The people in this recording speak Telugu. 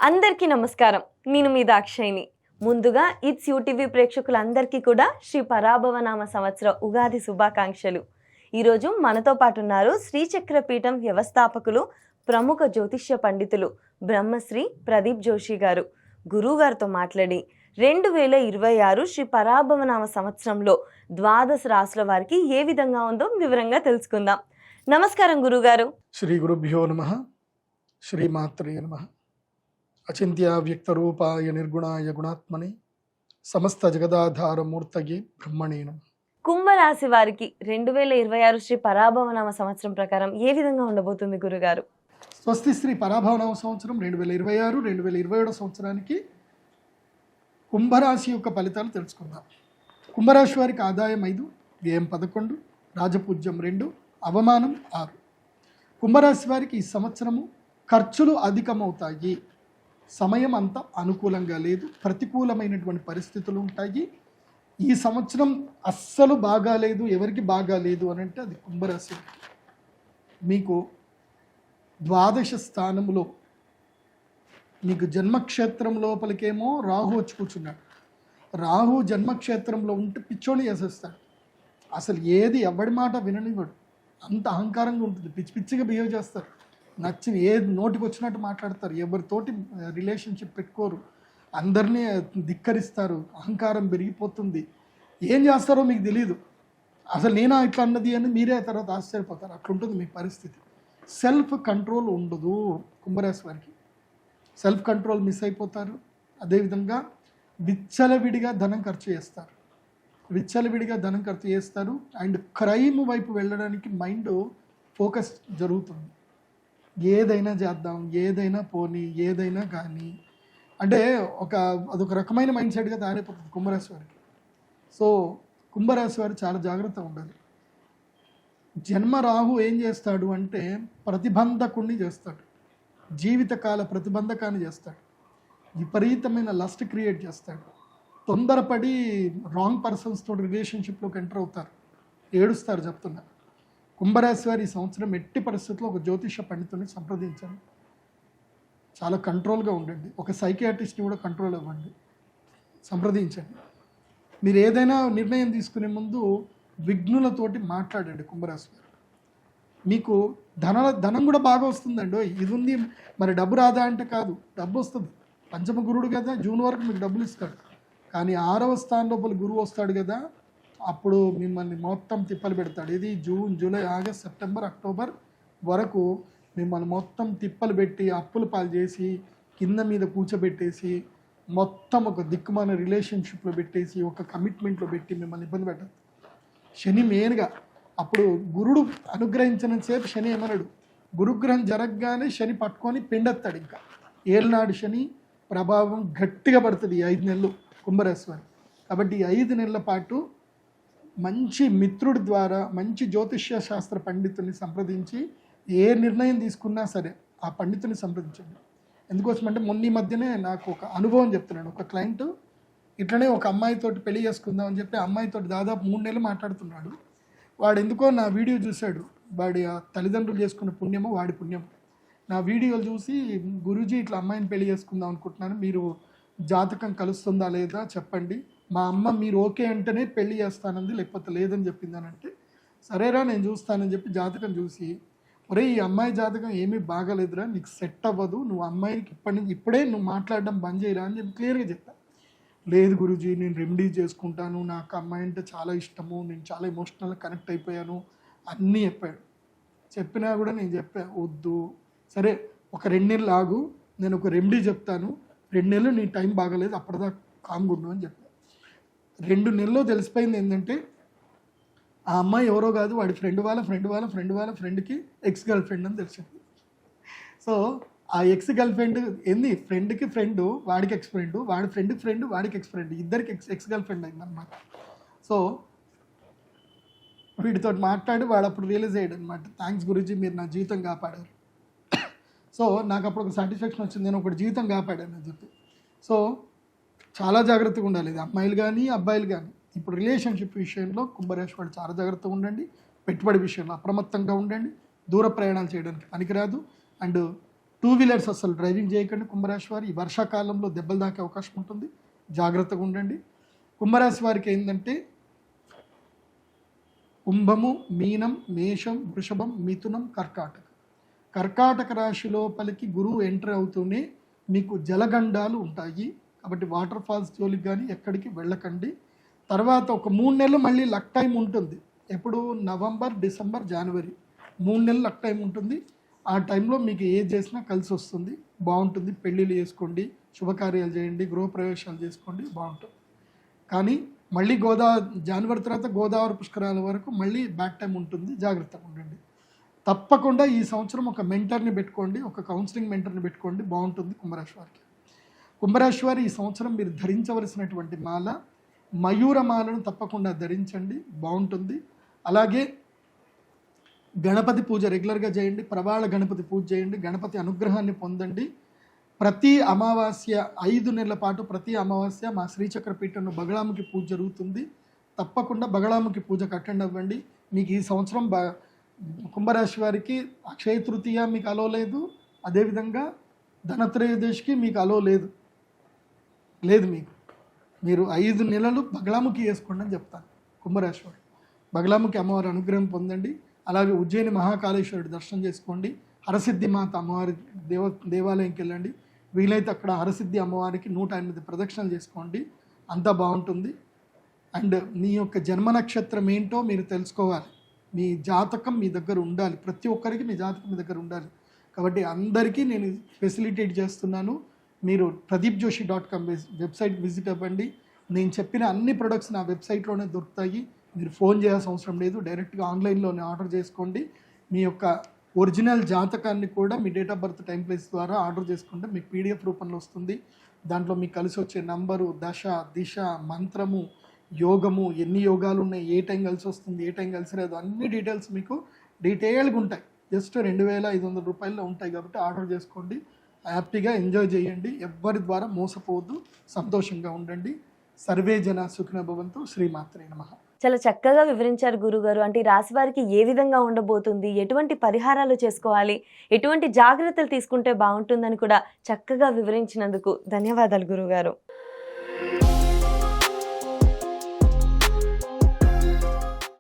అందరికీ నమస్కారం. నేను మీ దాక్షాయిని. ముందుగా ఇట్స్ యూటీవీ ప్రేక్షకులందరికీ కూడా శ్రీ పరాభవనామ సంవత్సర ఉగాది శుభాకాంక్షలు. ఈరోజు మనతో పాటు ఉన్నారు శ్రీచక్ర పీఠం వ్యవస్థాపకులు, ప్రముఖ జ్యోతిష్య పండితులు బ్రహ్మశ్రీ ప్రదీప్ జోషి గారు. గురువుగారితో మాట్లాడి 2026 శ్రీ పరాభవనామ సంవత్సరంలో ద్వాదశ రాశుల వారికి ఏ విధంగా ఉందో వివరంగా తెలుసుకుందాం. నమస్కారం గురుగారు. శ్రీ గురుభ్యో నమః. శ్రీమాత్రే నమః. అచింత్య వ్యక్తరూపాయ నిర్గుణాయ గుణాత్మని సమస్త జగదాధారమూర్తయే బ్రహ్మణే నమః. కుంభరాశి వారికి 2026 శ్రీ పరాభవనామ సంవత్సరం ప్రకారం ఏ విధంగా ఉండబోతుంది గురుగారు? స్వస్తి శ్రీ పరాభవనామ సంవత్సరం 2026 2027 సంవత్సరానికి కుంభరాశి యొక్క ఫలితాలు తెలుసుకుందాం. కుంభరాశి వారికి ఆదాయం 5, వ్యయం 11, రాజపూజ్యం 2, అవమానం 6. కుంభరాశి వారికి ఈ సంవత్సరము ఖర్చులు అధికమవుతాయి. సమయం అంత అనుకూలంగా లేదు, ప్రతికూలమైనటువంటి పరిస్థితులు ఉంటాయి. ఈ సంవత్సరం అస్సలు బాగాలేదు, ఎవరికి బాగాలేదు అని అంటే అది కుంభరాశి. మీకు ద్వాదశ స్థానంలో మీకు జన్మక్షేత్రం లోపలికేమో రాహు వచ్చి కూర్చున్నాడు. రాహు జన్మక్షేత్రంలో ఉంటే పిచ్చోని చేసేస్తాడు. అసలు ఏది ఎవడి మాట విననివ్వడు. అంత అహంకారంగా ఉంటుంది, పిచ్చి పిచ్చిగా బిహేవ్ చేస్తారు. నచ్చిన ఏది నోటికి వచ్చినట్టు మాట్లాడతారు. ఎవరితోటి రిలేషన్షిప్ పెట్టుకోరు, అందరినీ ధిక్కరిస్తారు. అహంకారం పెరిగిపోతుంది. ఏం చేస్తారో మీకు తెలియదు. అసలు నేనా ఇట్లా అన్నది అని మీరే తర్వాత ఆశ్చర్యపోతారు. అట్లుంటుంది మీ పరిస్థితి. సెల్ఫ్ కంట్రోల్ ఉండదు కుంభరాశి వారికి. సెల్ఫ్ కంట్రోల్ మిస్ అయిపోతారు. అదేవిధంగా విచ్చలవిడిగా ధనం ఖర్చు చేస్తారు. అండ్ క్రైమ్ వైపు వెళ్ళడానికి మైండ్ ఫోకస్ జరుగుతుంది. ఏదైనా చేద్దాం, ఏదైనా పోనీ, ఏదైనా కానీ అంటే అదొక రకమైన మైండ్ సెట్గా తయారైపోతుంది కుంభరాశి వారికి. సో కుంభరాశి వారు చాలా జాగ్రత్తగా ఉండాలి. జన్మ రాహు ఏం చేస్తాడు అంటే ప్రతిబంధకుణ్ణి చేస్తాడు. జీవితకాల ప్రతిబంధకాన్ని చేస్తాడు. విపరీతమైన లస్ట్ క్రియేట్ చేస్తాడు. తొందరపడి రాంగ్ పర్సన్స్ తోటి రిలేషన్షిప్లోకి ఎంటర్ అవుతారు, ఏడుస్తారు. చెప్తున్నా, కుంభరాశి వారి ఈ సంవత్సరం ఎట్టి పరిస్థితుల్లో ఒక జ్యోతిష పండితుని సంప్రదించండి. చాలా కంట్రోల్గా ఉండండి. ఒక సైకియాట్రిస్ట్ని కూడా కంట్రోల్ ఇవ్వండి, సంప్రదించండి. మీరు ఏదైనా నిర్ణయం తీసుకునే ముందు విఘ్నులతోటి మాట్లాడండి. కుంభరాశి వారు మీకు ధనం కూడా బాగా వస్తుందండి. ఇది ఉంది మరి డబ్బు రాదా అంటే కాదు, డబ్బు వస్తుంది. పంచమ గురుడు కదా, జూన్ వరకు మీకు డబ్బులు ఇస్తాడు. కానీ 6వ స్థానం లోపల గురువు వస్తాడు కదా, అప్పుడు మిమ్మల్ని మొత్తం తిప్పలు పెడతాడు. ఇది June, July, August, September, October వరకు మిమ్మల్ని మొత్తం తిప్పలు పెట్టి అప్పులు పాలు చేసి కింద మీద కూర్చోబెట్టేసి మొత్తం ఒక దిక్కుమాన రిలేషన్షిప్లో పెట్టేసి ఒక కమిట్మెంట్లో పెట్టి మిమ్మల్ని ఇబ్బంది పెట్టదు. శని మెయిన్గా అప్పుడు గురుడు అనుగ్రహించినంతసేపు శని ఏమన్నాడు, గురుగ్రహం జరగగానే శని పట్టుకొని పిండెత్తాడు. ఇంకా ఏళ్ళనాడు శని ప్రభావం గట్టిగా పడుతుంది ఈ 5 నెలలు కుంభరాశి వారు. కాబట్టి ఈ 5 నెలల పాటు మంచి మిత్రుడి ద్వారా మంచి జ్యోతిష్య శాస్త్ర పండితుని సంప్రదించి ఏ నిర్ణయం తీసుకున్నా సరే ఆ పండితుని సంప్రదించండి. ఎందుకోసమంటే మొన్న ఈ మధ్యనే నాకు ఒక అనుభవం చెప్తున్నాడు. ఒక క్లయింట్ ఇట్లనే ఒక అమ్మాయితోటి పెళ్లి చేసుకుందాం అని చెప్పి అమ్మాయితోటి దాదాపు 3 నెలలు మాట్లాడుతున్నాడు. వాడు ఎందుకో నా వీడియో చూశాడు. వాడి తల్లిదండ్రులు చేసుకున్న పుణ్యమో వాడి పుణ్యమో. నా వీడియోలు చూసి, గురూజీ ఇట్లా అమ్మాయిని పెళ్లి చేసుకుందాం అనుకుంటున్నాను, మీరు జాతకం కలుస్తుందా లేదా చెప్పండి, మా అమ్మ మీరు ఓకే అంటేనే పెళ్లి చేస్తానంది, లేకపోతే లేదని చెప్పింది అని అంటే, సరేరా నేను చూస్తానని చెప్పి జాతకం చూసి, ఒరే ఈ అమ్మాయి జాతకం ఏమీ బాగాలేదురా, నీకు సెట్ అవ్వదు, నువ్వు అమ్మాయికి ఇప్పుడే నువ్వు మాట్లాడడం బంద్ చేయరా అని చెప్పి క్లియర్గా చెప్పాను. లేదు గురూజీ నేను రెమెడీ చేసుకుంటాను, నాకు అమ్మాయి అంటే చాలా ఇష్టము, నేను చాలా ఎమోషనల్గా కనెక్ట్ అయిపోయాను అన్నీ చెప్పాడు. చెప్పినా కూడా నేను చెప్పాను వద్దు, సరే ఒక 2 నెలలు ఆగు, నేను ఒక రెమెడీ చెప్తాను, 2 నెలలు నీ టైం బాగాలేదు అప్పటిదాకా కామ్గుండు అని చెప్పాను. 2 నెలల్లో తెలిసిపోయింది ఏంటంటే ఆ అమ్మాయి ఎవరో కాదు, వాడి ఫ్రెండ్కి ఎక్స్ గర్ల్ ఫ్రెండ్ అని తెలిసింది. సో ఆ ఎక్స్ గర్ల్ ఫ్రెండ్ ఏంది, ఫ్రెండ్కి ఫ్రెండ్ వాడికి ఎక్స్ ఫ్రెండ్, వాడి ఫ్రెండ్కి ఫ్రెండ్ వాడికి ఎక్స్ ఫ్రెండ్, ఇద్దరికి ఎక్స్ గర్ల్ ఫ్రెండ్ అయిందనమాట. సో వీడితో మాట్లాడి వాడు అప్పుడు రియలైజ్ అయ్యాడు అనమాట, థ్యాంక్స్ గురూజీ మీరు నా జీవితం కాపాడారు. సో నాకు అప్పుడు ఒక సాటిస్ఫాక్షన్ వచ్చింది, నేను ఒకటి జీవితం కాపాడాను అని చెప్పి. సో చాలా జాగ్రత్తగా ఉండాలి, ఇది అమ్మాయిలు కానీ అబ్బాయిలు కానీ. ఇప్పుడు రిలేషన్షిప్ విషయంలో కుంభరాశి వాళ్ళు చాలా జాగ్రత్తగా ఉండండి. పెట్టుబడి విషయంలో అప్రమత్తంగా ఉండండి. దూర ప్రయాణాలు చేయడానికి పనికిరాదు. అండ్ టూ వీలర్స్ అసలు డ్రైవింగ్ చేయకండి కుంభరాశి వారు. ఈ వర్షాకాలంలో దెబ్బలు దాకే అవకాశం ఉంటుంది, జాగ్రత్తగా ఉండండి. కుంభరాశి వారికి ఏంటంటే కుంభము, మీనం, మేషం, వృషభం, మిథునం, కర్కాటక రాశి లోపలికి గురువు ఎంటర్ అవుతూనే మీకు జలగండాలు ఉంటాయి. కాబట్టి వాటర్ ఫాల్స్ జోలికి కానీ ఎక్కడికి వెళ్ళకండి. తర్వాత ఒక 3 నెలలు మళ్ళీ లక్ టైం ఉంటుంది. ఎప్పుడు నవంబర్, డిసెంబర్, జనవరి 3 నెలలు లక్ టైం ఉంటుంది. ఆ టైంలో మీకు ఏది చేసినా కలిసి వస్తుంది, బాగుంటుంది. పెళ్ళిళ్ళు చేసుకోండి, శుభకార్యాలు చేయండి, గృహప్రవేశాలు చేసుకోండి, బాగుంటుంది. కానీ మళ్ళీ జనవరి తర్వాత గోదావరి పుష్కరాల వరకు మళ్ళీ బ్యాక్ టైం ఉంటుంది, జాగ్రత్తగా ఉండండి. తప్పకుండా ఈ సంవత్సరం ఒక మెంటర్ని పెట్టుకోండి, ఒక కౌన్సిలింగ్ మెంటర్ని పెట్టుకోండి, బాగుంటుంది కుంభరాశి వారికి. కుంభరాశి వారు ఈ సంవత్సరం మీరు ధరించవలసినటువంటి మాల మయూర మాలను తప్పకుండా ధరించండి, బాగుంటుంది. అలాగే గణపతి పూజ రెగ్యులర్గా చేయండి, ప్రవాళ గణపతి పూజ చేయండి, గణపతి అనుగ్రహాన్ని పొందండి. ప్రతి అమావాస్య 5 నెలల పాటు ప్రతి అమావాస్య మా శ్రీచక్రపీఠంలో బగళాముఖి పూజ జరుగుతుంది. తప్పకుండా బగళాముఖి పూజకు అటెండ్ అవ్వండి. మీకు ఈ సంవత్సరం కుంభరాశి వారికి అక్షయ తృతీయ మీకు అలో లేదు, అదేవిధంగా ధనత్రయోదశికి మీకు అలో లేదు. మీరు 5 నెలలు బగళాముఖి వేసుకోండి అని చెప్తాను కుంభరాశి వారు. బగళాముఖి అమ్మవారి అనుగ్రహం పొందండి. అలాగే ఉజ్జయిని మహాకాళేశ్వరుడి దర్శనం చేసుకోండి. హరసిద్ధి మాత అమ్మవారి దేవాలయంకి వెళ్ళండి. వీలైతే అక్కడ హరసిద్ధి అమ్మవారికి 108 ప్రదక్షిణలు చేసుకోండి, అంతా బాగుంటుంది. అండ్ మీ యొక్క జన్మ నక్షత్రం ఏంటో మీరు తెలుసుకోవాలి. మీ జాతకం మీ దగ్గర ఉండాలి, ప్రతి ఒక్కరికి మీ జాతకం మీ దగ్గర ఉండాలి. కాబట్టి అందరికీ నేను ఫెసిలిటేట్ చేస్తున్నాను. మీరు pradeepjoshi.com వెబ్సైట్ విజిట్ అవ్వండి. నేను చెప్పిన అన్ని ప్రొడక్ట్స్ నా వెబ్సైట్లోనే దొరుకుతాయి. మీరు ఫోన్ చేయాల్సిన అవసరం లేదు, డైరెక్ట్గా ఆన్లైన్లోనే ఆర్డర్ చేసుకోండి. మీ యొక్క ఒరిజినల్ జాతకాన్ని కూడా మీ date of birth, time, place ద్వారా ఆర్డర్ చేసుకుంటే మీకు PDF రూపంలో వస్తుంది. దాంట్లో మీకు కలిసి వచ్చే నంబరు, దశ, దిశ, మంత్రము, యోగము, ఎన్ని యోగాలు ఉన్నాయి, ఏ టైం కలిసి వస్తుంది, ఏ టైం కలిసి రాదు, అన్ని డీటెయిల్స్ మీకు డీటెయిల్గా ఉంటాయి. జస్ట్ 2500 రూపాయల్లో ఉంటాయి. కాబట్టి ఆర్డర్ చేసుకోండి, హ్యాపీగా ఎంజాయ్ చేయండి. ఎవ్వరి ద్వారా మోసపోవద్దు, సంతోషంగా ఉండండి. సర్వే జన సుఖినో భవంతు. శ్రీమాత్రే నమః. చాలా చక్కగా వివరించారు గురుగారు. అంటే ఈ రాశి వారికి ఏ విధంగా ఉండబోతుంది, ఎటువంటి పరిహారాలు చేసుకోవాలి, ఎటువంటి జాగ్రత్తలు తీసుకుంటే బాగుంటుందని కూడా చక్కగా వివరించినందుకు ధన్యవాదాలు గురుగారు.